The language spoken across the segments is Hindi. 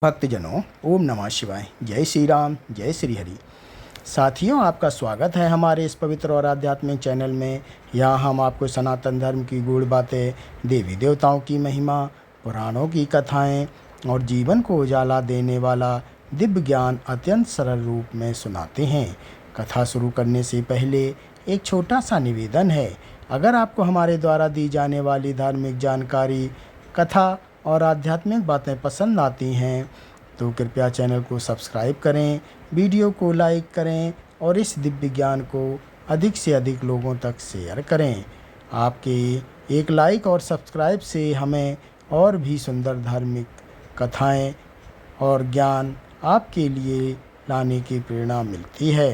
भक्तजनों, ओम नमः शिवाय। जय श्री राम, जय श्री हरि। साथियों, आपका स्वागत है हमारे इस पवित्र और आध्यात्मिक चैनल में। यहाँ हम आपको सनातन धर्म की गूढ़ बातें, देवी देवताओं की महिमा, पुराणों की कथाएं और जीवन को उजाला देने वाला दिव्य ज्ञान अत्यंत सरल रूप में सुनाते हैं। कथा शुरू करने से पहले एक छोटा सा निवेदन है। अगर आपको हमारे द्वारा दी जाने वाली धार्मिक जानकारी, कथा और आध्यात्मिक बातें पसंद आती हैं तो कृपया चैनल को सब्सक्राइब करें, वीडियो को लाइक करें और इस दिव्य ज्ञान को अधिक से अधिक लोगों तक शेयर करें। आपके एक लाइक और सब्सक्राइब से हमें और भी सुंदर धार्मिक कथाएं और ज्ञान आपके लिए लाने की प्रेरणा मिलती है।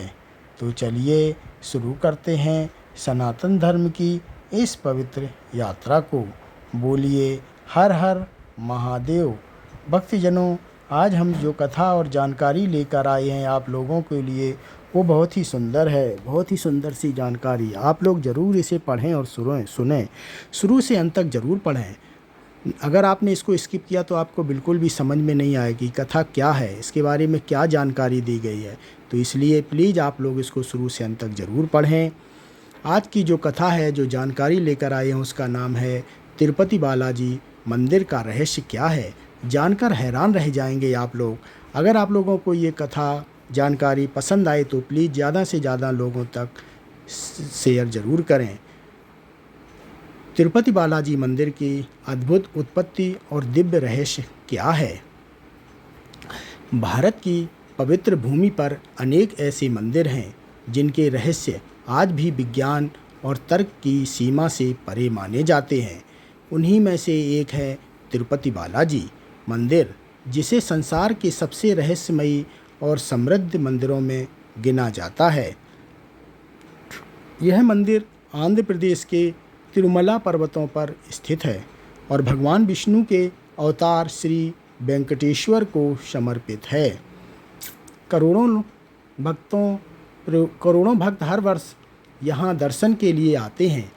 तो चलिए शुरू करते हैं सनातन धर्म की इस पवित्र यात्रा को। बोलिए हर हर महादेव। भक्तजनों, आज हम जो कथा और जानकारी लेकर आए हैं आप लोगों के लिए वो बहुत ही सुंदर है, बहुत ही सुंदर सी जानकारी। आप लोग ज़रूर इसे पढ़ें और सुनें, शुरू से अंत तक ज़रूर पढ़ें। अगर आपने इसको स्किप किया तो आपको बिल्कुल भी समझ में नहीं आएगी कथा क्या है, इसके बारे में क्या जानकारी दी गई है। तो इसलिए प्लीज़ आप लोग इसको शुरू से अंत तक ज़रूर पढ़ें। आज की जो कथा है, जो जानकारी लेकर आए हैं, उसका नाम है तिरुपति बालाजी मंदिर का रहस्य क्या है। जानकर हैरान रह जाएंगे आप लोग। अगर आप लोगों को ये कथा जानकारी पसंद आए तो प्लीज़ ज़्यादा से ज़्यादा लोगों तक शेयर ज़रूर करें। तिरुपति बालाजी मंदिर की अद्भुत उत्पत्ति और दिव्य रहस्य क्या है। भारत की पवित्र भूमि पर अनेक ऐसे मंदिर हैं जिनके रहस्य आज भी विज्ञान और तर्क की सीमा से परे माने जाते हैं। उन्हीं में से एक है तिरुपति बालाजी मंदिर, जिसे संसार के सबसे रहस्यमयी और समृद्ध मंदिरों में गिना जाता है। यह मंदिर आंध्र प्रदेश के तिरुमला पर्वतों पर स्थित है और भगवान विष्णु के अवतार श्री वेंकटेश्वर को समर्पित है। करोड़ों भक्त हर वर्ष यहाँ दर्शन के लिए आते हैं।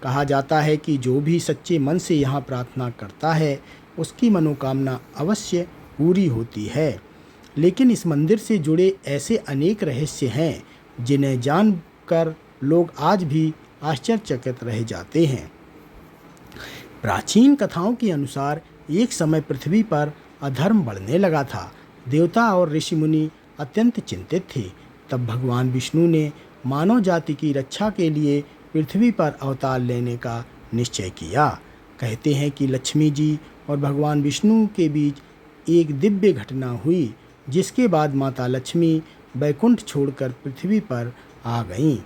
कहा जाता है कि जो भी सच्चे मन से यहाँ प्रार्थना करता है उसकी मनोकामना अवश्य पूरी होती है। लेकिन इस मंदिर से जुड़े ऐसे अनेक रहस्य हैं जिन्हें जानकर लोग आज भी आश्चर्यचकित रह जाते हैं। प्राचीन कथाओं के अनुसार एक समय पृथ्वी पर अधर्म बढ़ने लगा था। देवता और ऋषि मुनि अत्यंत चिंतित थे। तब भगवान विष्णु ने मानव जाति की रक्षा के लिए पृथ्वी पर अवतार लेने का निश्चय किया। कहते हैं कि लक्ष्मी जी और भगवान विष्णु के बीच एक दिव्य घटना हुई, जिसके बाद माता लक्ष्मी बैकुंठ छोड़कर पृथ्वी पर आ गईं।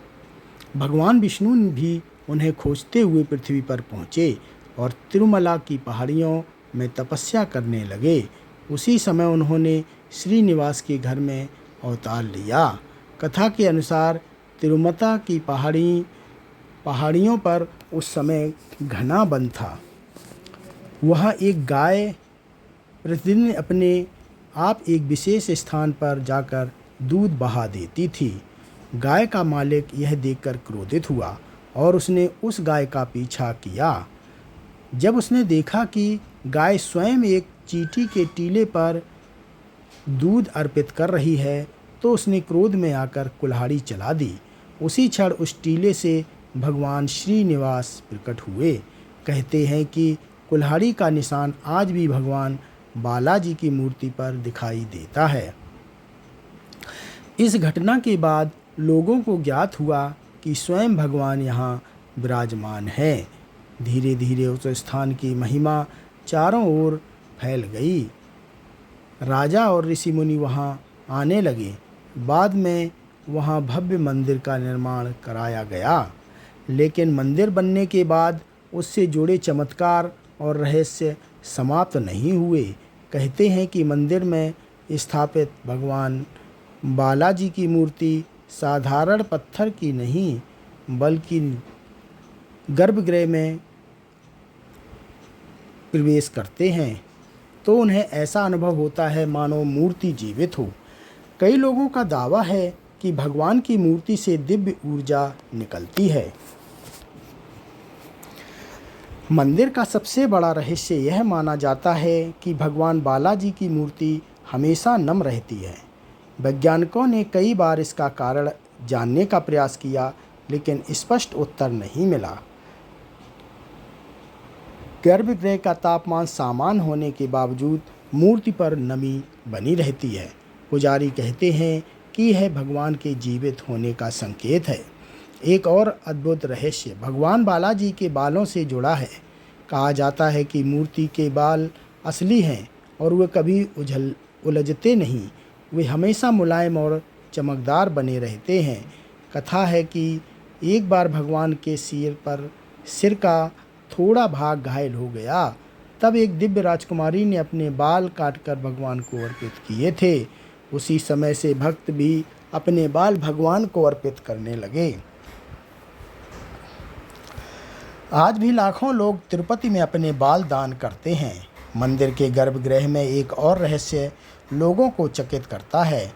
भगवान विष्णु भी उन्हें खोजते हुए पृथ्वी पर पहुँचे और तिरुमला की पहाड़ियों में तपस्या करने लगे। उसी समय उन्होंने श्रीनिवास के घर में अवतार लिया। कथा के अनुसार तिरुमला की पहाड़ियों पर उस समय घना वन था। वहाँ एक गाय प्रतिदिन अपने आप एक विशेष स्थान पर जाकर दूध बहा देती थी। गाय का मालिक यह देखकर क्रोधित हुआ और उसने उस गाय का पीछा किया। जब उसने देखा कि गाय स्वयं एक चींटी के टीले पर दूध अर्पित कर रही है तो उसने क्रोध में आकर कुल्हाड़ी चला दी। उसी क्षण उस टीले से भगवान श्रीनिवास प्रकट हुए। कहते हैं कि कुल्हाड़ी का निशान आज भी भगवान बालाजी की मूर्ति पर दिखाई देता है। इस घटना के बाद लोगों को ज्ञात हुआ कि स्वयं भगवान यहाँ विराजमान हैं। धीरे धीरे उस स्थान की महिमा चारों ओर फैल गई। राजा और ऋषि मुनि वहाँ आने लगे। बाद में वहाँ भव्य मंदिर का निर्माण कराया गया। लेकिन मंदिर बनने के बाद उससे जुड़े चमत्कार और रहस्य समाप्त नहीं हुए। कहते हैं कि मंदिर में स्थापित भगवान बालाजी की मूर्ति साधारण पत्थर की नहीं बल्कि गर्भगृह में प्रवेश करते हैं तो उन्हें ऐसा अनुभव होता है मानो मूर्ति जीवित हो। कई लोगों का दावा है कि भगवान की मूर्ति से दिव्य ऊर्जा निकलती है। मंदिर का सबसे बड़ा रहस्य यह माना जाता है कि भगवान बालाजी की मूर्ति हमेशा नम रहती है। वैज्ञानिकों ने कई बार इसका कारण जानने का प्रयास किया, लेकिन स्पष्ट उत्तर नहीं मिला। गर्भगृह का तापमान समान होने के बावजूद मूर्ति पर नमी बनी रहती है। पुजारी कहते हैं कि यह भगवान के जीवित होने का संकेत है। एक और अद्भुत रहस्य भगवान बालाजी के बालों से जुड़ा है। कहा जाता है कि मूर्ति के बाल असली हैं और वे कभी उलझते नहीं। वे हमेशा मुलायम और चमकदार बने रहते हैं। कथा है कि एक बार भगवान के सिर का थोड़ा भाग घायल हो गया। तब एक दिव्य राजकुमारी ने अपने बाल काटकर भगवान को अर्पित किए थे। उसी समय से भक्त भी अपने बाल भगवान को अर्पित करने लगे। आज भी लाखों लोग तिरुपति में अपने बाल दान करते हैं। मंदिर के गर्भगृह में एक और रहस्य लोगों को चकित करता है।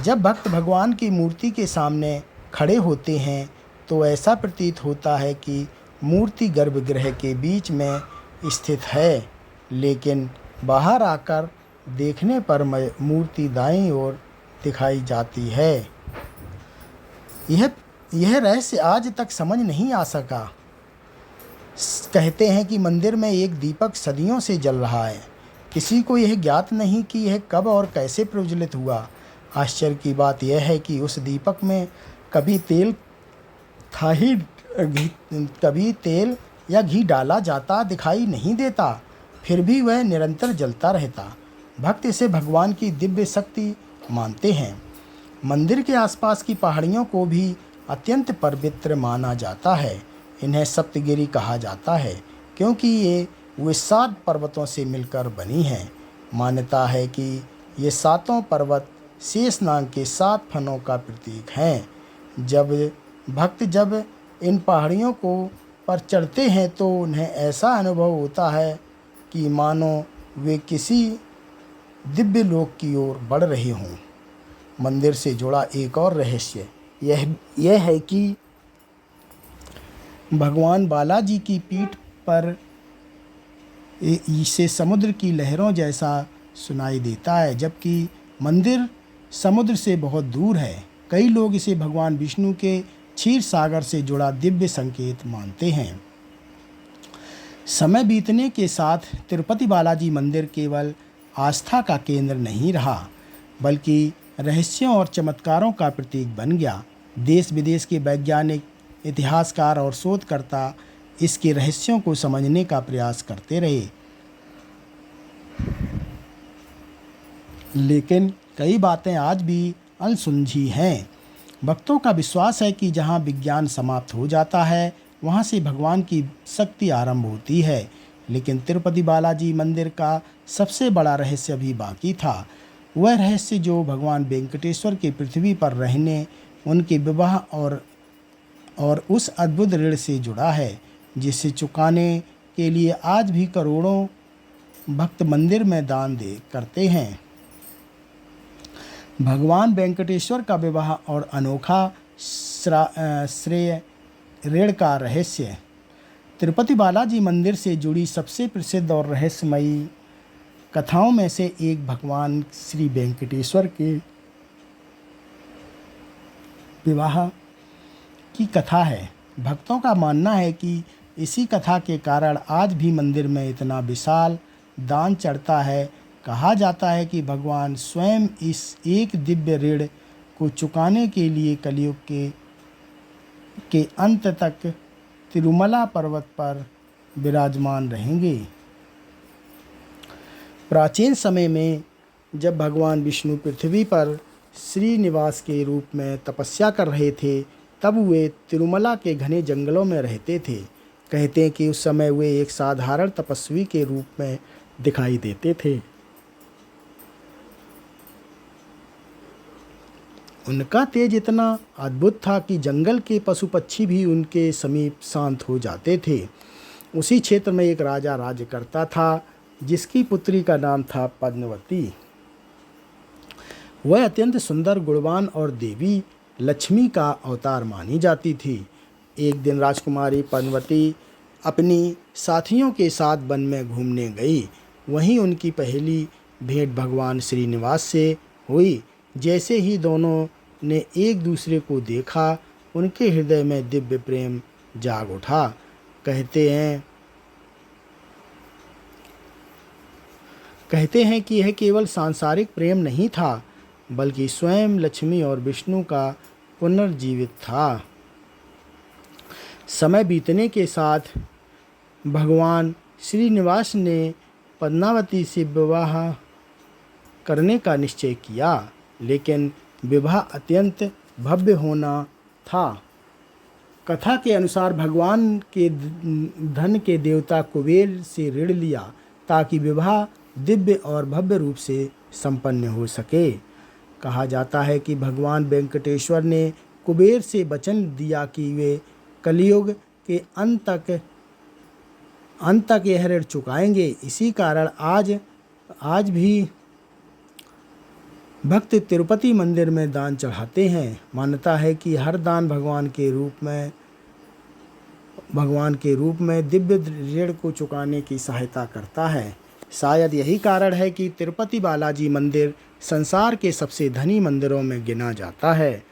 जब भक्त भगवान की मूर्ति के सामने खड़े होते हैं तो ऐसा प्रतीत होता है कि मूर्ति गर्भगृह के बीच में स्थित है, लेकिन बाहर आकर देखने पर मूर्ति दाईं ओर दिखाई जाती है। यह रहस्य आज तक समझ नहीं आ सका। कहते हैं कि मंदिर में एक दीपक सदियों से जल रहा है। किसी को यह ज्ञात नहीं कि यह कब और कैसे प्रज्वलित हुआ। आश्चर्य की बात यह है कि उस दीपक में कभी तेल या घी डाला जाता दिखाई नहीं देता, फिर भी वह निरंतर जलता रहता। भक्त इसे भगवान की दिव्य शक्ति मानते हैं। मंदिर के आसपास की पहाड़ियों को भी अत्यंत पवित्र माना जाता है। इन्हें सप्तगिरी कहा जाता है क्योंकि वे 7 पर्वतों से मिलकर बनी हैं। मान्यता है कि ये 7 पर्वत शेषनाग के 7 फनों का प्रतीक हैं। जब इन पहाड़ियों को पर चढ़ते हैं तो उन्हें ऐसा अनुभव होता है कि मानो वे किसी दिव्य लोक की ओर बढ़ रहे हों। मंदिर से जुड़ा एक और रहस्य यह है कि भगवान बालाजी की पीठ पर इसे समुद्र की लहरों जैसा सुनाई देता है, जबकि मंदिर समुद्र से बहुत दूर है। कई लोग इसे भगवान विष्णु के क्षीर सागर से जुड़ा दिव्य संकेत मानते हैं। समय बीतने के साथ तिरुपति बालाजी मंदिर केवल आस्था का केंद्र नहीं रहा, बल्कि रहस्यों और चमत्कारों का प्रतीक बन गया। देश विदेश के वैज्ञानिक, इतिहासकार और शोधकर्ता इसके रहस्यों को समझने का प्रयास करते रहे, लेकिन कई बातें आज भी अनसुलझी हैं। भक्तों का विश्वास है कि जहां विज्ञान समाप्त हो जाता है, वहां से भगवान की शक्ति आरंभ होती है। लेकिन तिरुपति बालाजी मंदिर का सबसे बड़ा रहस्य अभी बाकी था। वह रहस्य जो भगवान वेंकटेश्वर के पृथ्वी पर रहने, उनके विवाह और उस अद्भुत ऋण से जुड़ा है, जिसे चुकाने के लिए आज भी करोड़ों भक्त मंदिर में दान करते हैं। भगवान वेंकटेश्वर का विवाह और अनोखा श्रेय ऋण का रहस्य। तिरुपति बालाजी मंदिर से जुड़ी सबसे प्रसिद्ध और रहस्यमयी कथाओं में से एक भगवान श्री वेंकटेश्वर के विवाह की कथा है। भक्तों का मानना है कि इसी कथा के कारण आज भी मंदिर में इतना विशाल दान चढ़ता है। कहा जाता है कि भगवान स्वयं इस एक दिव्य ऋण को चुकाने के लिए कलयुग के अंत तक तिरुमला पर्वत पर विराजमान रहेंगे। प्राचीन समय में जब भगवान विष्णु पृथ्वी पर श्रीनिवास के रूप में तपस्या कर रहे थे, तब वे तिरुमला के घने जंगलों में रहते थे। कहते हैं कि उस समय वे एक साधारण तपस्वी के रूप में दिखाई देते थे। उनका तेज इतना अद्भुत था कि जंगल के पशु पक्षी भी उनके समीप शांत हो जाते थे। उसी क्षेत्र में एक राजा राज्य करता था, जिसकी पुत्री का नाम था पद्मावती। वह अत्यंत सुंदर, गुणवान और देवी लक्ष्मी का अवतार मानी जाती थी। एक दिन राजकुमारी पद्मावती अपनी साथियों के साथ वन में घूमने गई। वहीं उनकी पहेली भेंट भगवान श्रीनिवास से हुई। जैसे ही दोनों ने एक दूसरे को देखा, उनके हृदय में दिव्य प्रेम जाग उठा। कहते हैं कि यह केवल सांसारिक प्रेम नहीं था, बल्कि स्वयं लक्ष्मी और विष्णु का पुनर्जीवित था। समय बीतने के साथ भगवान श्रीनिवास ने पद्मावती से विवाह करने का निश्चय किया, लेकिन विवाह अत्यंत भव्य होना था। कथा के अनुसार भगवान के धन के देवता कुबेर से ऋण लिया ताकि विवाह दिव्य और भव्य रूप से संपन्न हो सके। कहा जाता है कि भगवान वेंकटेश्वर ने कुबेर से वचन दिया कि वे कलयुग के अंत तक यह ऋण चुकाएंगे। इसी कारण आज भी भक्त तिरुपति मंदिर में दान चढ़ाते हैं। मान्यता है कि हर दान भगवान के रूप में दिव्य ऋण को चुकाने की सहायता करता है। शायद यही कारण है कि तिरुपति बालाजी मंदिर संसार के सबसे धनी मंदिरों में गिना जाता है।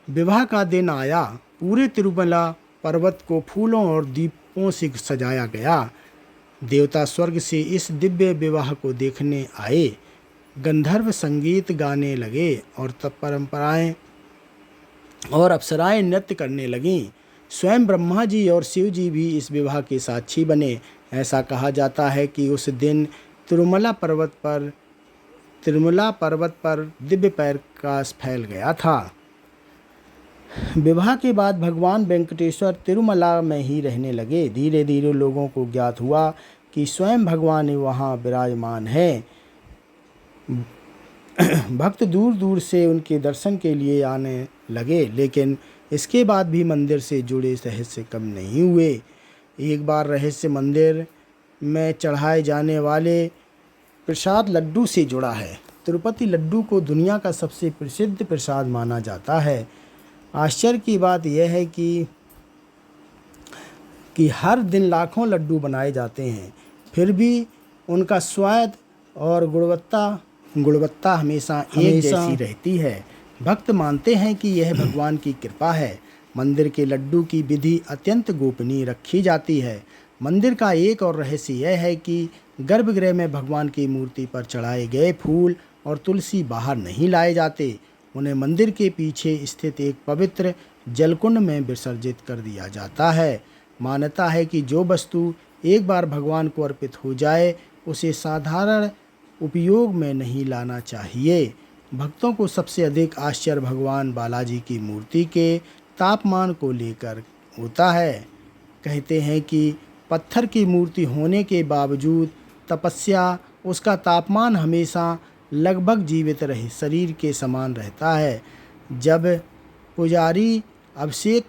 विवाह का दिन आया। पूरे तिरुमला पर्वत को फूलों और दीपों से सजाया गया। देवता स्वर्ग से इस दिव्य विवाह को देखने आए। गंधर्व संगीत गाने लगे और तब परंपराएं और अप्सराएं नृत्य करने लगीं। स्वयं ब्रह्मा जी और शिव जी भी इस विवाह के साक्षी बने। ऐसा कहा जाता है कि उस दिन तिरुमला पर्वत पर दिव्य प्रकाश फैल गया था। विवाह के बाद भगवान वेंकटेश्वर तिरुमला में ही रहने लगे। धीरे धीरे लोगों को ज्ञात हुआ कि स्वयं भगवान वहाँ विराजमान हैं। भक्त दूर दूर से उनके दर्शन के लिए आने लगे, लेकिन इसके बाद भी मंदिर से जुड़े रहस्य कम नहीं हुए। एक बार रहस्य मंदिर में चढ़ाए जाने वाले प्रसाद लड्डू से जुड़ा है। तिरुपति लड्डू को दुनिया का सबसे प्रसिद्ध प्रसाद माना जाता है। आश्चर्य की बात यह है कि हर दिन लाखों लड्डू बनाए जाते हैं, फिर भी उनका स्वाद और गुणवत्ता हमेशा एक जैसी रहती है। भक्त मानते हैं कि यह भगवान की कृपा है। मंदिर के लड्डू की विधि अत्यंत गोपनीय रखी जाती है। मंदिर का एक और रहस्य यह है कि गर्भगृह में भगवान की मूर्ति पर चढ़ाए गए फूल और तुलसी बाहर नहीं लाए जाते। उन्हें मंदिर के पीछे स्थित एक पवित्र जलकुंड में विसर्जित कर दिया जाता है। मान्यता है कि जो वस्तु एक बार भगवान को अर्पित हो जाए, उसे साधारण उपयोग में नहीं लाना चाहिए। भक्तों को सबसे अधिक आश्चर्य भगवान बालाजी की मूर्ति के तापमान को लेकर होता है। कहते हैं कि पत्थर की मूर्ति होने के बावजूद तपस्या उसका तापमान हमेशा लगभग जीवित रहे शरीर के समान रहता है। जब पुजारी अभिषेक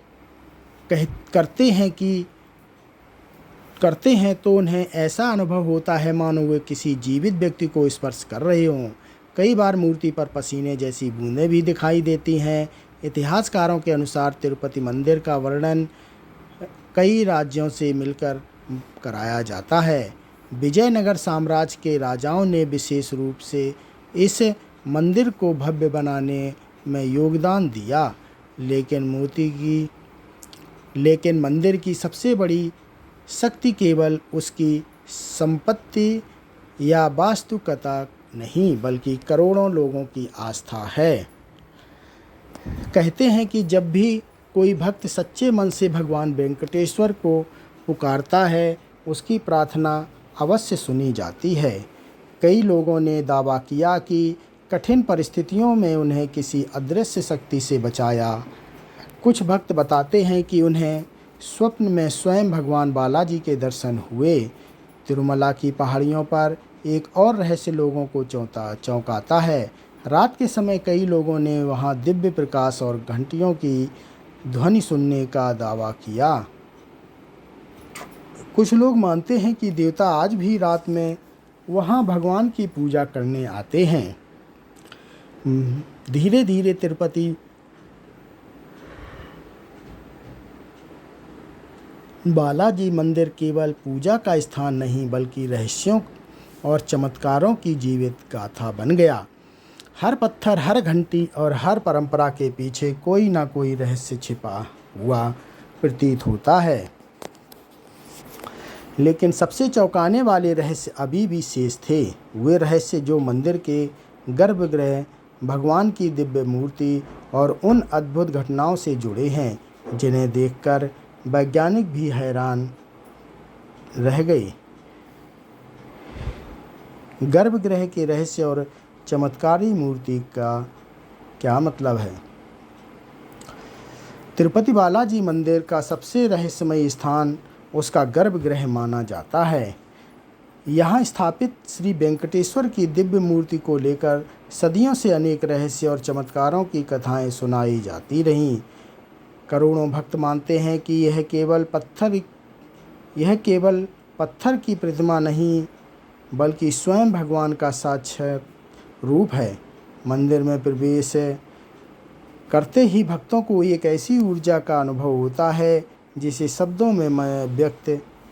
करते हैं तो उन्हें ऐसा अनुभव होता है मानो वे किसी जीवित व्यक्ति को स्पर्श कर रहे हों। कई बार मूर्ति पर पसीने जैसी बूंदें भी दिखाई देती हैं। इतिहासकारों के अनुसार तिरुपति मंदिर का वर्णन कई राज्यों से मिलकर कराया जाता है। विजयनगर साम्राज्य के राजाओं ने विशेष रूप से इस मंदिर को भव्य बनाने में योगदान दिया, लेकिन मंदिर की सबसे बड़ी शक्ति केवल उसकी संपत्ति या वास्तुकला नहीं, बल्कि करोड़ों लोगों की आस्था है। कहते हैं कि जब भी कोई भक्त सच्चे मन से भगवान वेंकटेश्वर को पुकारता है, उसकी प्रार्थना अवश्य सुनी जाती है। कई लोगों ने दावा किया कि कठिन परिस्थितियों में उन्हें किसी अदृश्य शक्ति से बचाया। कुछ भक्त बताते हैं कि उन्हें स्वप्न में स्वयं भगवान बालाजी के दर्शन हुए। तिरुमला की पहाड़ियों पर एक और रहस्य लोगों को चौंकाता है। रात के समय कई लोगों ने वहां दिव्य प्रकाश और घंटियों की ध्वनि सुनने का दावा किया। कुछ लोग मानते हैं कि देवता आज भी रात में वहां भगवान की पूजा करने आते हैं। धीरे धीरे तिरुपति बालाजी मंदिर केवल पूजा का स्थान नहीं, बल्कि रहस्यों और चमत्कारों की जीवित गाथा बन गया। हर पत्थर, हर घंटी और हर परंपरा के पीछे कोई ना कोई रहस्य छिपा हुआ प्रतीत होता है। लेकिन सबसे चौंकाने वाले रहस्य अभी भी शेष थे। वे रहस्य जो मंदिर के गर्भगृह, भगवान की दिव्य मूर्ति और उन अद्भुत घटनाओं से जुड़े हैं जिन्हें देखकर वैज्ञानिक भी हैरान रह गए। गर्भगृह के रहस्य और चमत्कारी मूर्ति का क्या मतलब है? तिरुपति बालाजी मंदिर का सबसे रहस्यमयी स्थान उसका गर्भगृह माना जाता है। यहाँ स्थापित श्री वेंकटेश्वर की दिव्य मूर्ति को लेकर सदियों से अनेक रहस्य और चमत्कारों की कथाएं सुनाई जाती रहीं। करोड़ों भक्त मानते हैं कि यह केवल पत्थर की प्रतिमा नहीं, बल्कि स्वयं भगवान का साक्षात रूप है। मंदिर में प्रवेश करते ही भक्तों को एक ऐसी ऊर्जा का अनुभव होता है जिसे शब्दों में व्यक्त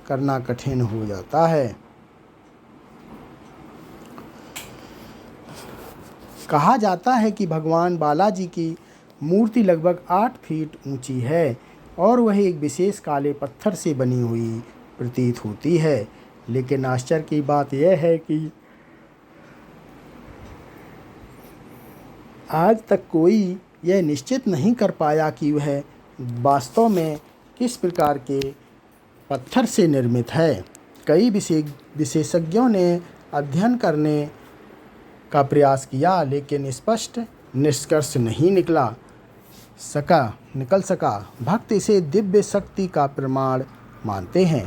करना कठिन हो जाता है। कहा जाता है कि भगवान बालाजी की मूर्ति लगभग 8 फीट ऊंची है और वह एक विशेष काले पत्थर से बनी हुई प्रतीत होती है। लेकिन आश्चर्य की बात यह है कि आज तक कोई यह निश्चित नहीं कर पाया कि वह वास्तव में किस प्रकार के पत्थर से निर्मित है। कई विशेषज्ञों ने अध्ययन करने का प्रयास किया, लेकिन स्पष्ट निष्कर्ष नहीं निकल सका। भक्त इसे दिव्य शक्ति का प्रमाण मानते हैं।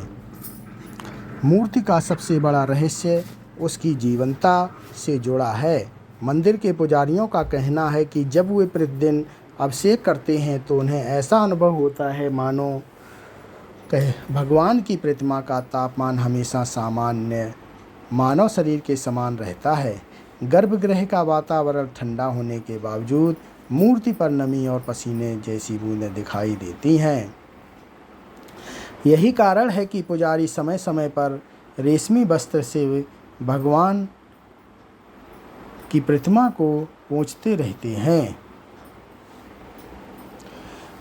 मूर्ति का सबसे बड़ा रहस्य उसकी जीवंतता से जुड़ा है। मंदिर के पुजारियों का कहना है कि जब वे प्रतिदिन अभिषेक करते हैं तो उन्हें ऐसा अनुभव होता है मानो भगवान की प्रतिमा का तापमान हमेशा सामान्य मानव शरीर के समान रहता है। गर्भगृह का वातावरण ठंडा होने के बावजूद मूर्ति पर नमी और पसीने जैसी बूंदें दिखाई देती हैं। यही कारण है कि पुजारी समय समय पर रेशमी वस्त्र से भगवान की प्रतिमा को पोंछते रहते हैं।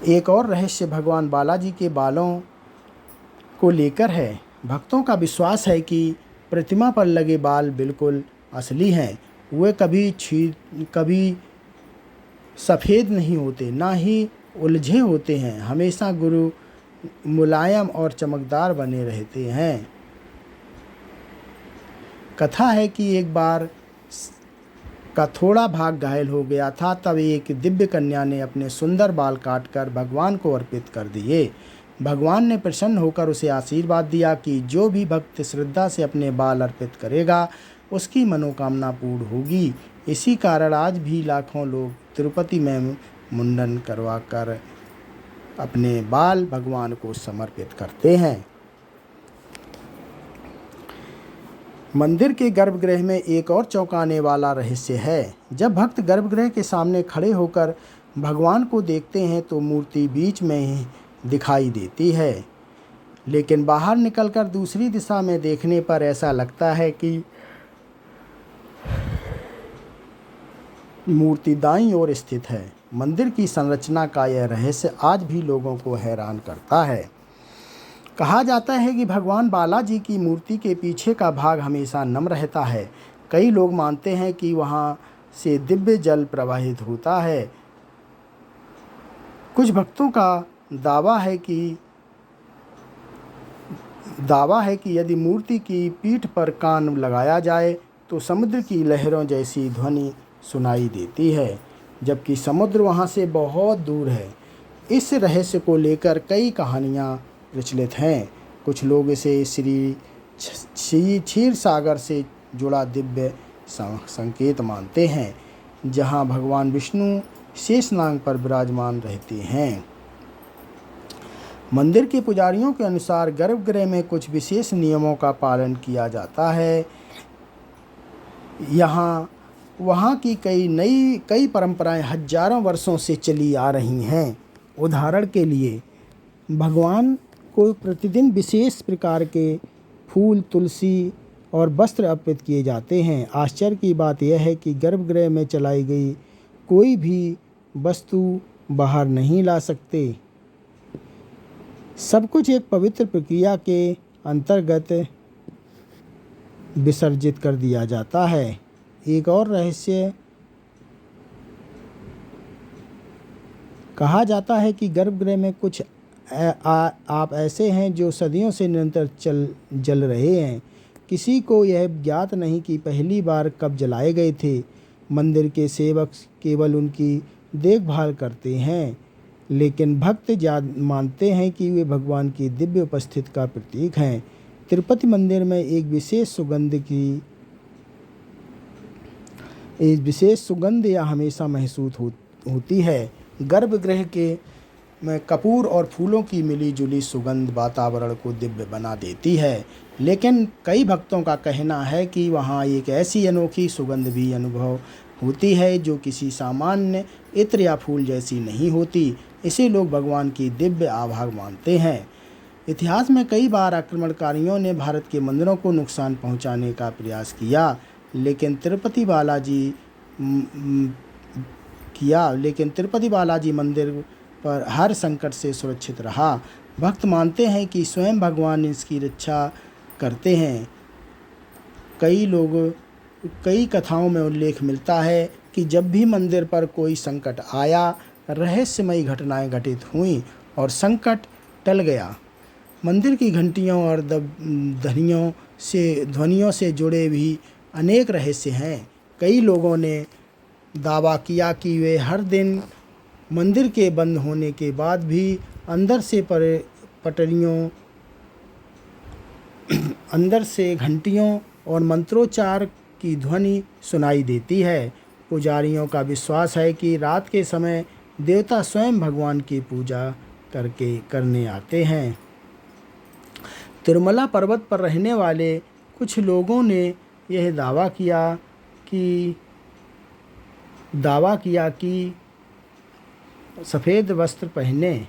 एक और रहस्य भगवान बालाजी के बालों को लेकर है। भक्तों का विश्वास है कि प्रतिमा पर लगे बाल बिल्कुल असली हैं। वे कभी सफ़ेद नहीं होते, ना ही उलझे होते हैं। हमेशा मुलायम और चमकदार बने रहते हैं। कथा है कि एक बार का थोड़ा भाग घायल हो गया था, तब एक दिव्य कन्या ने अपने सुंदर बाल काटकर भगवान को अर्पित कर दिए। भगवान ने प्रसन्न होकर उसे आशीर्वाद दिया कि जो भी भक्त श्रद्धा से अपने बाल अर्पित करेगा उसकी मनोकामना पूर्ण होगी। इसी कारण आज भी लाखों लोग तिरुपति में मुंडन करवाकर अपने बाल भगवान को समर्पित करते हैं। मंदिर के गर्भगृह में एक और चौंकाने वाला रहस्य है। जब भक्त गर्भगृह के सामने खड़े होकर भगवान को देखते हैं तो मूर्ति बीच में ही दिखाई देती है, लेकिन बाहर निकलकर दूसरी दिशा में देखने पर ऐसा लगता है कि मूर्ति दाईं ओर स्थित है। मंदिर की संरचना का यह रहस्य आज भी लोगों को हैरान करता है। कहा जाता है कि भगवान बालाजी की मूर्ति के पीछे का भाग हमेशा नम रहता है। कई लोग मानते हैं कि वहाँ से दिव्य जल प्रवाहित होता है। कुछ भक्तों का दावा है कि यदि मूर्ति की पीठ पर कान लगाया जाए तो समुद्र की लहरों जैसी ध्वनि सुनाई देती है, जबकि समुद्र वहाँ से बहुत दूर है। इस रहस्य को लेकर कई कहानियाँ प्रचलित हैं। कुछ लोग इसे श्री क्षीर सागर से जुड़ा दिव्य संकेत मानते हैं, जहाँ भगवान विष्णु शेषनाग पर विराजमान रहते हैं। मंदिर के पुजारियों के अनुसार गर्भगृह में कुछ विशेष नियमों का पालन किया जाता है। वहाँ की कई परंपराएं हजारों वर्षों से चली आ रही हैं। उदाहरण के लिए भगवान को प्रतिदिन विशेष प्रकार के फूल, तुलसी और वस्त्र अर्पित किए जाते हैं। आश्चर्य की बात यह है कि गर्भगृह में चलाई गई कोई भी वस्तु बाहर नहीं ला सकते। सब कुछ एक पवित्र प्रक्रिया के अंतर्गत विसर्जित कर दिया जाता है। एक और रहस्य कहा जाता है कि गर्भगृह में कुछ आप ऐसे हैं जो सदियों से निरंतर जल रहे हैं। किसी को यह ज्ञात नहीं कि पहली बार कब जलाए गए थे। मंदिर के सेवक केवल उनकी देखभाल करते हैं, लेकिन भक्त मानते हैं कि वे भगवान की दिव्य उपस्थिति का प्रतीक हैं। तिरुपति मंदिर में एक विशेष सुगंध या हमेशा महसूस होती है। गर्भगृह के में कपूर और फूलों की मिली-जुली सुगंध वातावरण को दिव्य बना देती है, लेकिन कई भक्तों का कहना है कि वहाँ एक ऐसी अनोखी सुगंध भी अनुभव होती है जो किसी सामान्य इत्र या फूल जैसी नहीं होती। इसे लोग भगवान की दिव्य आभा मानते हैं। इतिहास में कई बार आक्रमणकारियों ने भारत के मंदिरों को नुकसान पहुंचाने का प्रयास किया, लेकिन तिरुपति बालाजी मंदिर पर हर संकट से सुरक्षित रहा। भक्त मानते हैं कि स्वयं भगवान इसकी रक्षा करते हैं। कई कथाओं में उल्लेख मिलता है कि जब भी मंदिर पर कोई संकट आया, रहस्यमयी घटनाएं घटित हुईं और संकट टल गया। मंदिर की घंटियों और ध्वनियों से जुड़े भी अनेक रहस्य हैं। कई लोगों ने दावा किया कि वे हर दिन मंदिर के बंद होने के बाद भी अंदर से घंटियों और मंत्रोच्चार की ध्वनि सुनाई देती है। पुजारियों का विश्वास है कि रात के समय देवता स्वयं भगवान की पूजा करने आते हैं। तिरुमला पर्वत पर रहने वाले कुछ लोगों ने यह दावा किया कि सफ़ेद वस्त्र पहने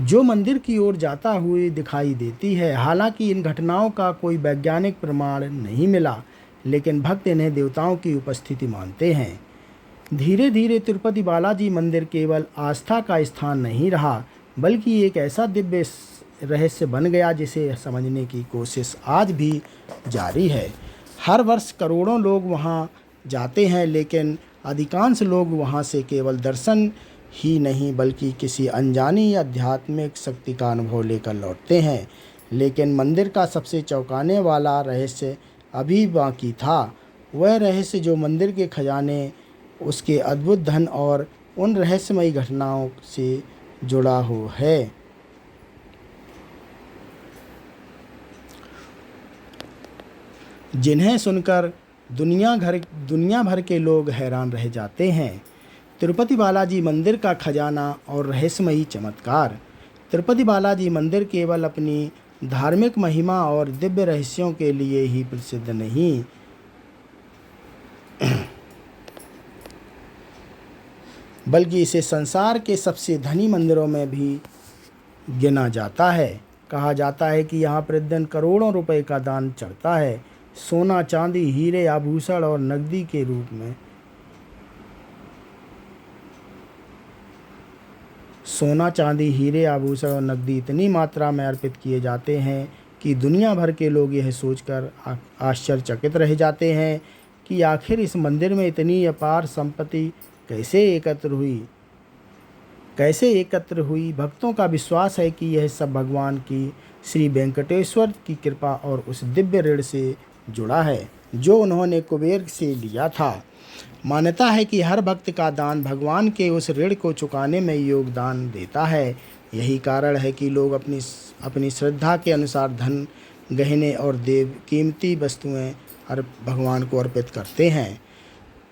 जो मंदिर की ओर जाता हुए दिखाई देती है। हालांकि इन घटनाओं का कोई वैज्ञानिक प्रमाण नहीं मिला, लेकिन भक्त इन्हें देवताओं की उपस्थिति मानते हैं। धीरे धीरे तिरुपति बालाजी मंदिर केवल आस्था का स्थान नहीं रहा, बल्कि एक ऐसा दिव्य रहस्य बन गया जिसे समझने की कोशिश आज भी जारी है। हर वर्ष करोड़ों लोग वहां जाते हैं, लेकिन अधिकांश लोग वहां से केवल दर्शन ही नहीं बल्कि किसी अनजानी आध्यात्मिक शक्ति का अनुभव लेकर लौटते हैं। लेकिन मंदिर का सबसे चौंकाने वाला रहस्य अभी बाकी था। वह रहस्य जो मंदिर के खजाने, उसके अद्भुत धन और उन रहस्यमयी घटनाओं से जुड़ा हो है। जिन्हें सुनकर दुनिया भर के लोग हैरान रह जाते हैं। तिरुपति बालाजी मंदिर का खजाना और रहस्यमयी चमत्कार। तिरुपति बालाजी मंदिर केवल अपनी धार्मिक महिमा और दिव्य रहस्यों के लिए ही प्रसिद्ध नहीं, बल्कि इसे संसार के सबसे धनी मंदिरों में भी गिना जाता है। कहा जाता है कि यहाँ प्रतिदिन करोड़ों रुपए का दान चढ़ता है। सोना, चांदी, हीरे, आभूषण और नकदी के रूप में सोना, चांदी, हीरे, आभूषण और नकदी इतनी मात्रा में अर्पित किए जाते हैं कि दुनिया भर के लोग यह सोचकर आश्चर्यचकित रह जाते हैं कि आखिर इस मंदिर में इतनी अपार संपत्ति कैसे एकत्र हुई। भक्तों का विश्वास है कि यह सब भगवान की श्री वेंकटेश्वर की कृपा और उस दिव्य ऋण से जुड़ा है जो उन्होंने कुबेर से लिया था। मान्यता है कि हर भक्त का दान भगवान के उस ऋण को चुकाने में योगदान देता है। यही कारण है कि लोग अपनी श्रद्धा के अनुसार धन, गहने और कीमती वस्तुएं भगवान को अर्पित करते हैं।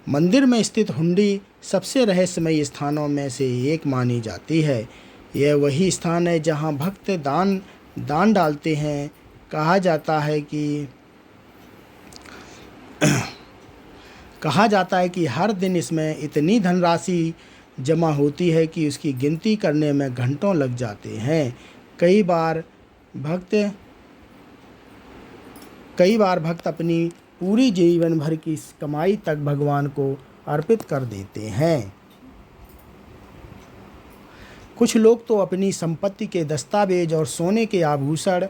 मंदिर में स्थित हुंडी सबसे रहस्यमयी स्थानों में से एक मानी जाती है। यह वही स्थान है जहां भक्त दान डालते हैं। कहा जाता है कि हर दिन इसमें इतनी धनराशि जमा होती है कि उसकी गिनती करने में घंटों लग जाते हैं। कई बार कई बार भक्त अपनी पूरी जीवन भर की कमाई तक भगवान को अर्पित कर देते हैं। कुछ लोग तो अपनी संपत्ति के दस्तावेज और सोने के आभूषण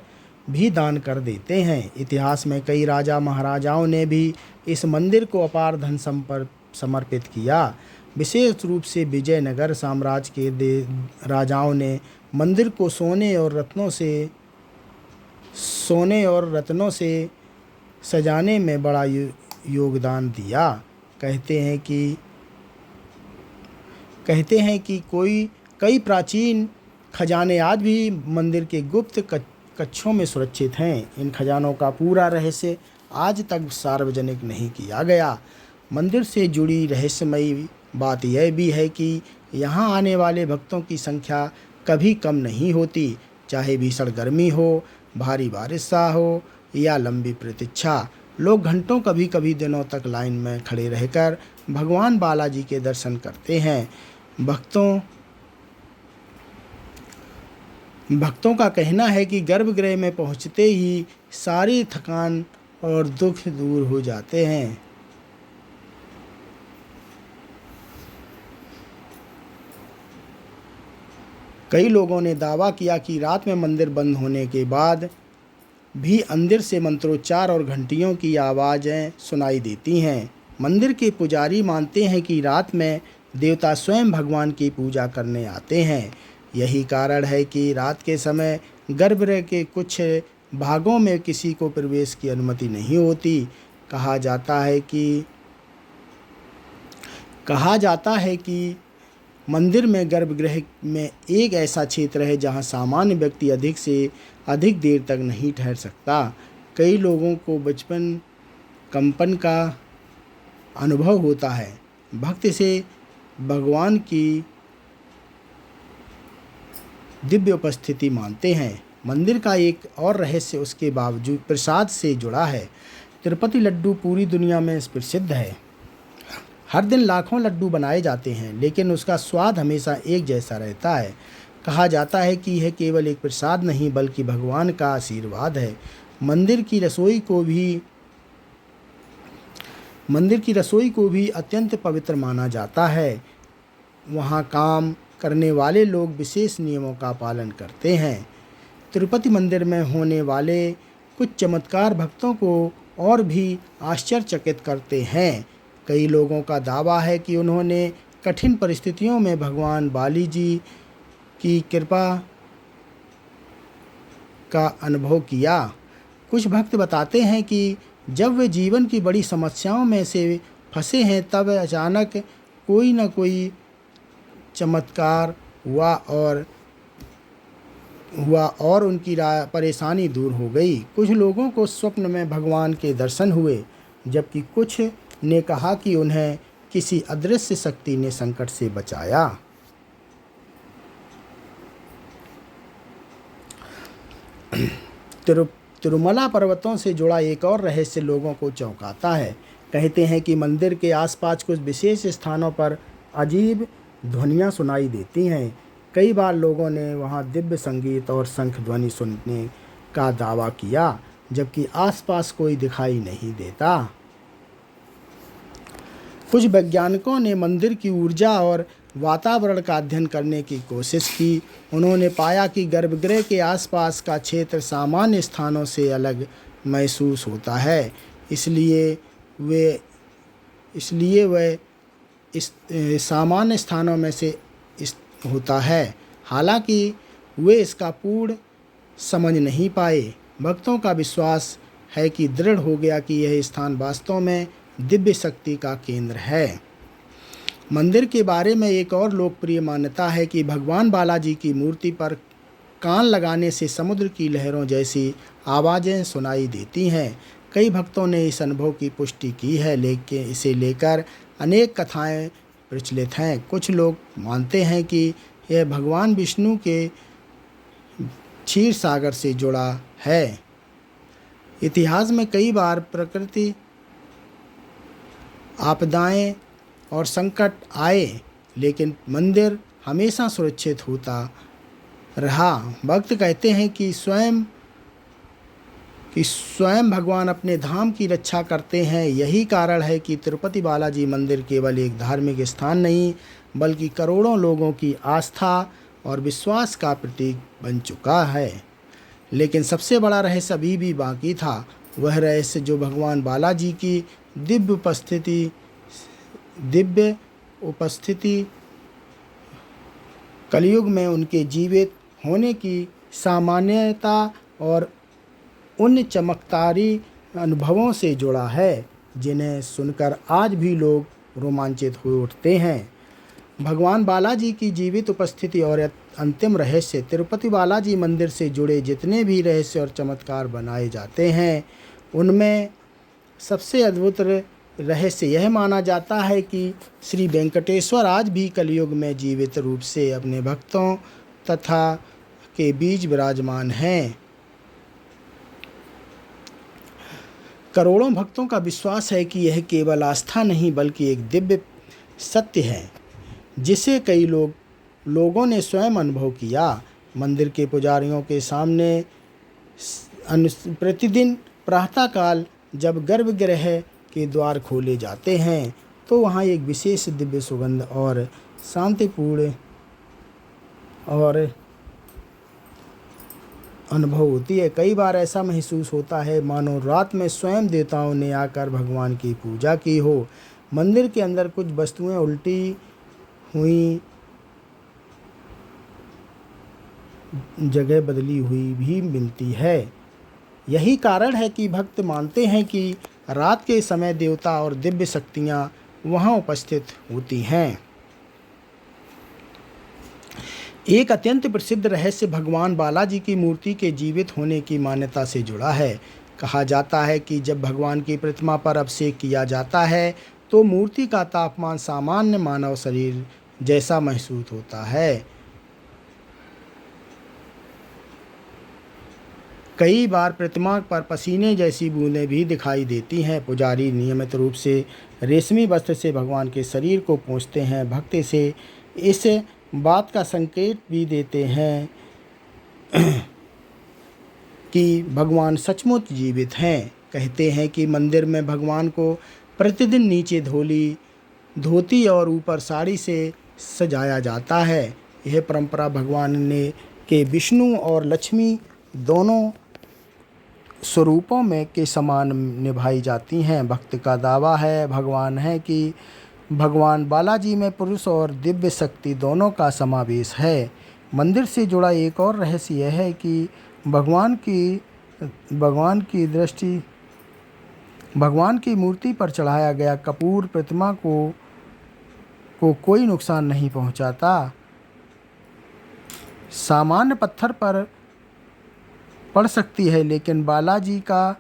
भी दान कर देते हैं। इतिहास में कई राजा महाराजाओं ने भी इस मंदिर को अपार धन समर्पित किया। विशेष रूप से विजयनगर साम्राज्य के राजाओं ने मंदिर को सोने और रत्नों से सजाने में बड़ा योगदान दिया। कहते हैं कि कई प्राचीन खजाने आज भी मंदिर के गुप्त कक्षों में सुरक्षित हैं। इन खजानों का पूरा रहस्य आज तक सार्वजनिक नहीं किया गया। मंदिर से जुड़ी रहस्यमयी बात यह भी है कि यहाँ आने वाले भक्तों की संख्या कभी कम नहीं होती, चाहे भीषण गर्मी हो, भारी बारिश हो या लंबी प्रतीक्षा। लोग घंटों कभी कभी दिनों तक लाइन में खड़े रहकर भगवान बालाजी के दर्शन करते हैं। भक्तों का कहना है कि गर्भगृह में पहुंचते ही सारी थकान और दुख दूर हो जाते हैं। कई लोगों ने दावा किया कि रात में मंदिर बंद होने के बाद भी अंदर से मंत्रोच्चार और घंटियों की आवाज़ें सुनाई देती हैं। मंदिर के पुजारी मानते हैं कि रात में देवता स्वयं भगवान की पूजा करने आते हैं। यही कारण है कि रात के समय गर्भगृह के कुछ भागों में किसी को प्रवेश की अनुमति नहीं होती। कहा जाता है कि मंदिर में गर्भगृह में एक ऐसा क्षेत्र है जहां सामान्य व्यक्ति अधिक से अधिक देर तक नहीं ठहर सकता। कई लोगों को बचपन कंपन का अनुभव होता है। भक्त इसे भगवान की दिव्य उपस्थिति मानते हैं। मंदिर का एक और रहस्य उसके बावजूद प्रसाद से जुड़ा है। तिरुपति लड्डू पूरी दुनिया में प्रसिद्ध है। हर दिन लाखों लड्डू बनाए जाते हैं, लेकिन उसका स्वाद हमेशा एक जैसा रहता है। कहा जाता है कि यह केवल एक प्रसाद नहीं बल्कि भगवान का आशीर्वाद है। मंदिर की रसोई को भी अत्यंत पवित्र माना जाता है। वहाँ काम करने वाले लोग विशेष नियमों का पालन करते हैं। तिरुपति मंदिर में होने वाले कुछ चमत्कार भक्तों को और भी आश्चर्यचकित करते हैं। कई लोगों का दावा है कि उन्होंने कठिन परिस्थितियों में भगवान बाली जी की कृपा का अनुभव किया। कुछ भक्त बताते हैं कि जब वे जीवन की बड़ी समस्याओं में से फंसे हैं, तब अचानक कोई न कोई चमत्कार हुआ और उनकी परेशानी दूर हो गई। कुछ लोगों को स्वप्न में भगवान के दर्शन हुए, जबकि कुछ ने कहा कि उन्हें किसी अदृश्य शक्ति ने संकट से बचाया। तिरुमला पर्वतों से जुड़ा एक और रहस्य लोगों को चौंकाता है। कहते हैं कि मंदिर के आसपास कुछ विशेष स्थानों पर अजीब ध्वनियाँ सुनाई देती हैं। कई बार लोगों ने वहाँ दिव्य संगीत और शंख ध्वनि सुनने का दावा किया, जबकि आसपास कोई दिखाई नहीं देता। कुछ वैज्ञानिकों ने मंदिर की ऊर्जा और वातावरण का अध्ययन करने की कोशिश की। उन्होंने पाया कि गर्भगृह के आसपास का क्षेत्र सामान्य स्थानों से अलग महसूस होता है, इसलिए वह इस सामान्य स्थानों में से होता है। हालांकि वे इसका पूर्ण समझ नहीं पाए। भक्तों का विश्वास है कि दृढ़ हो गया कि यह स्थान वास्तव में दिव्य शक्ति का केंद्र है। मंदिर के बारे में एक और लोकप्रिय मान्यता है कि भगवान बालाजी की मूर्ति पर कान लगाने से समुद्र की लहरों जैसी आवाज़ें सुनाई देती हैं। कई भक्तों ने इस अनुभव की पुष्टि की है, लेकिन इसे लेकर अनेक कथाएं प्रचलित हैं। कुछ लोग मानते हैं कि यह भगवान विष्णु के क्षीर सागर से जुड़ा है। इतिहास में कई बार प्रकृति आपदाएं और संकट आए, लेकिन मंदिर हमेशा सुरक्षित होता रहा। भक्त कहते हैं कि स्वयं कि स्वयं भगवान अपने धाम की रक्षा करते हैं। यही कारण है कि तिरुपति बालाजी मंदिर केवल एक धार्मिक स्थान नहीं, बल्कि करोड़ों लोगों की आस्था और विश्वास का प्रतीक बन चुका है। लेकिन सबसे बड़ा रहस्य अभी भी बाकी था, वह रहस्य जो भगवान बालाजी की दिव्य उपस्थिति, कलयुग में उनके जीवित होने की सामान्यता और उन चमत्कारी अनुभवों से जुड़ा है जिन्हें सुनकर आज भी लोग रोमांचित हो उठते हैं। भगवान बालाजी की जीवित उपस्थिति और अंतिम रहस्य। तिरुपति बालाजी मंदिर से जुड़े जितने भी रहस्य और चमत्कार बनाए जाते हैं, उनमें सबसे अद्भुत रहस्य यह माना जाता है कि श्री वेंकटेश्वर आज भी कलयुग में जीवित रूप से अपने भक्तों तथा के बीच विराजमान हैं। करोड़ों भक्तों का विश्वास है कि यह केवल आस्था नहीं, बल्कि एक दिव्य सत्य है जिसे कई लोगों ने स्वयं अनुभव किया। मंदिर के पुजारियों के सामने प्रतिदिन प्रातःकाल जब गर्भगृह के द्वार खोले जाते हैं, तो वहाँ एक विशेष दिव्य सुगंध और शांतिपूर्ण और अनुभव होती है। कई बार ऐसा महसूस होता है मानो रात में स्वयं देवताओं ने आकर भगवान की पूजा की हो। मंदिर के अंदर कुछ वस्तुएं उल्टी हुई, जगह बदली हुई भी मिलती है। यही कारण है कि भक्त मानते हैं कि रात के समय देवता और दिव्य शक्तियां वहां उपस्थित होती हैं। एक अत्यंत प्रसिद्ध रहस्य भगवान बालाजी की मूर्ति के जीवित होने की मान्यता से जुड़ा है। कहा जाता है कि जब भगवान की प्रतिमा पर अभिषेक किया जाता है तो मूर्ति का तापमान सामान्य मानव शरीर जैसा महसूस होता है। कई बार प्रतिमा पर पसीने जैसी बूंदें भी दिखाई देती हैं। पुजारी नियमित रूप से रेशमी वस्त्र से भगवान के शरीर को पोंछते हैं। भक्त से इस बात का संकेत भी देते हैं कि भगवान सचमुच जीवित हैं। कहते हैं कि मंदिर में भगवान को प्रतिदिन नीचे धोती और ऊपर साड़ी से सजाया जाता है। यह परंपरा भगवान के विष्णु और लक्ष्मी दोनों स्वरूपों में के समान निभाई जाती हैं। भक्त का दावा है कि भगवान बालाजी में पुरुष और दिव्य शक्ति दोनों का समावेश है। मंदिर से जुड़ा एक और रहस्य यह है कि भगवान की मूर्ति पर चढ़ाया गया कपूर प्रतिमा को कोई नुकसान नहीं पहुंचाता। सामान्य पत्थर पर पड़ सकती है, लेकिन बालाजी का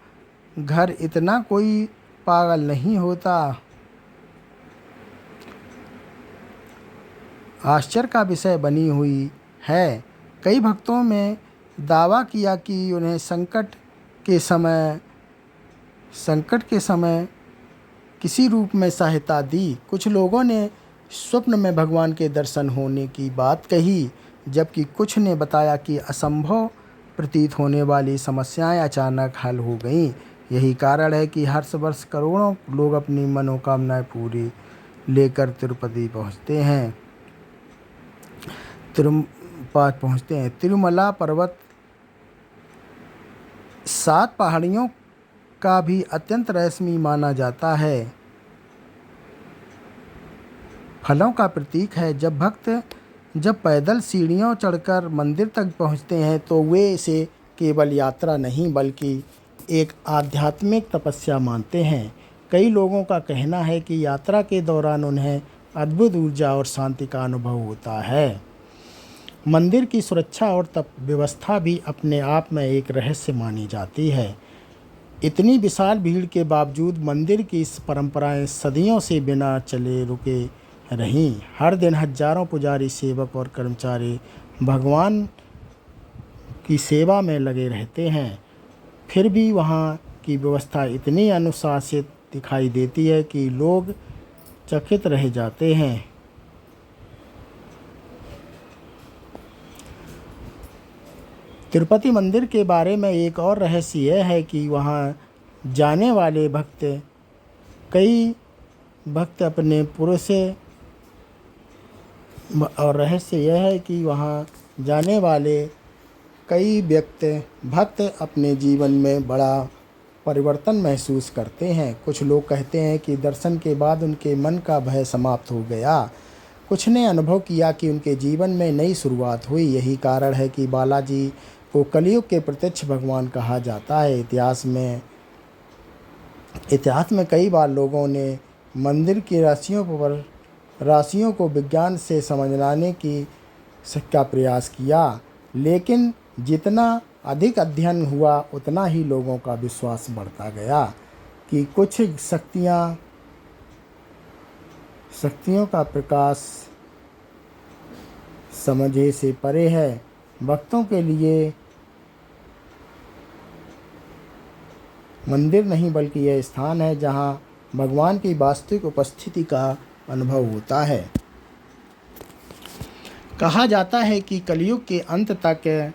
घर इतना कोई पागल नहीं होता। आश्चर्य का विषय बनी हुई है। कई भक्तों में दावा किया कि उन्हें संकट के समय किसी रूप में सहायता दी। कुछ लोगों ने स्वप्न में भगवान के दर्शन होने की बात कही, जबकि कुछ ने बताया कि असंभव प्रतीत होने वाली समस्याएं अचानक हल हो गईं। यही कारण है कि हर वर्ष करोड़ों लोग अपनी मनोकामनाएं पूरी लेकर तिरुपति पहुंचते हैं। तिरुमला पर्वत 7 पहाड़ियों का भी अत्यंत रहस्यमय माना जाता है। फलों का प्रतीक है। जब पैदल सीढ़ियों चढ़कर मंदिर तक पहुंचते हैं तो वे इसे केवल यात्रा नहीं, बल्कि एक आध्यात्मिक तपस्या मानते हैं। कई लोगों का कहना है कि यात्रा के दौरान उन्हें अद्भुत ऊर्जा और शांति का अनुभव होता है। मंदिर की सुरक्षा और व्यवस्था भी अपने आप में एक रहस्य मानी जाती है। इतनी विशाल भीड़ के बावजूद मंदिर की इस परंपराएं सदियों से बिना चले रुके रहीं। हर दिन हजारों पुजारी, सेवक और कर्मचारी भगवान की सेवा में लगे रहते हैं। फिर भी वहाँ की व्यवस्था इतनी अनुशासित दिखाई देती है कि लोग चकित रह जाते हैं। तिरुपति मंदिर के बारे में एक और रहस्य यह है कि वहाँ जाने वाले कई भक्त अपने पूरे से और रहस्य यह है कि वहाँ जाने वाले कई भक्त अपने जीवन में बड़ा परिवर्तन महसूस करते हैं। कुछ लोग कहते हैं कि दर्शन के बाद उनके मन का भय समाप्त हो गया। कुछ ने अनुभव किया कि उनके जीवन में नई शुरुआत हुई। यही कारण है कि बालाजी को कलयुग के प्रत्यक्ष भगवान कहा जाता है। इतिहास में कई बार लोगों ने मंदिर की राशियों को विज्ञान से समझाने का प्रयास किया, लेकिन जितना अधिक अध्ययन हुआ उतना ही लोगों का विश्वास बढ़ता गया कि कुछ शक्तियों का प्रकाश समझे से परे है। भक्तों के लिए मंदिर नहीं बल्कि यह स्थान है जहां भगवान की वास्तविक उपस्थिति का अनुभव होता है। कहा जाता है कि कलयुग के अंत तक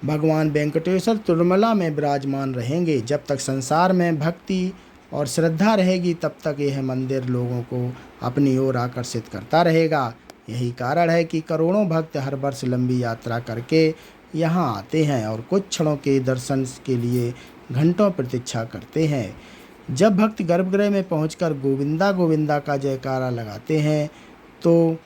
भगवान वेंकटेश्वर तिरुमला में विराजमान रहेंगे। जब तक संसार में भक्ति और श्रद्धा रहेगी तब तक यह मंदिर लोगों को अपनी ओर आकर्षित करता रहेगा। यही कारण है कि करोड़ों भक्त हर वर्ष लंबी यात्रा करके यहाँ आते हैं और कुछ क्षणों के दर्शन के लिए घंटों प्रतीक्षा करते हैं। जब भक्त गर्भगृह में पहुंचकर गोविंदा गोविंदा का जयकारा लगाते हैं तो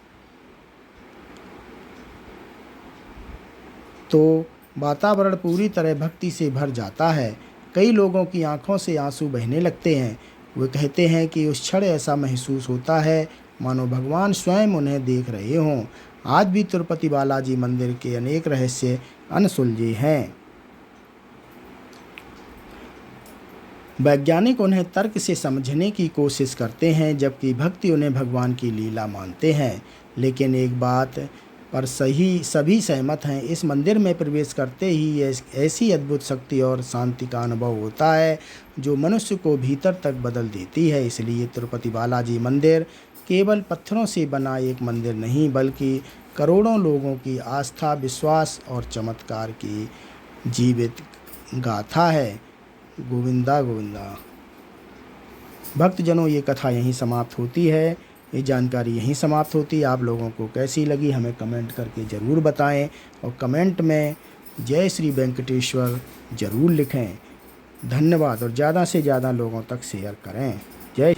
वातावरण पूरी तरह भक्ति से भर जाता है। कई लोगों की आंखों से आंसू बहने लगते हैं। वे कहते हैं कि उस क्षण ऐसा महसूस होता है मानो भगवान स्वयं उन्हें देख रहे हों। आज भी तिरुपति बालाजी मंदिर के अनेक रहस्य अनसुलझे हैं। वैज्ञानिक उन्हें तर्क से समझने की कोशिश करते हैं, जबकि भक्ति उन्हें भगवान की लीला मानते हैं। लेकिन एक बात पर सभी सहमत हैं, इस मंदिर में प्रवेश करते ही ऐसी अद्भुत शक्ति और शांति का अनुभव होता है जो मनुष्य को भीतर तक बदल देती है। इसलिए तिरुपति बालाजी मंदिर केवल पत्थरों से बना एक मंदिर नहीं बल्कि करोड़ों लोगों की आस्था, विश्वास और चमत्कार की जीवित गाथा है। गोविंदा गोविंदा। भक्तजनों, ये कथा यहीं समाप्त होती है, ये जानकारी यहीं समाप्त होती है। आप लोगों को कैसी लगी हमें कमेंट करके ज़रूर बताएं और कमेंट में जय श्री वेंकटेश्वर ज़रूर लिखें। धन्यवाद और ज़्यादा से ज़्यादा लोगों तक शेयर करें। जय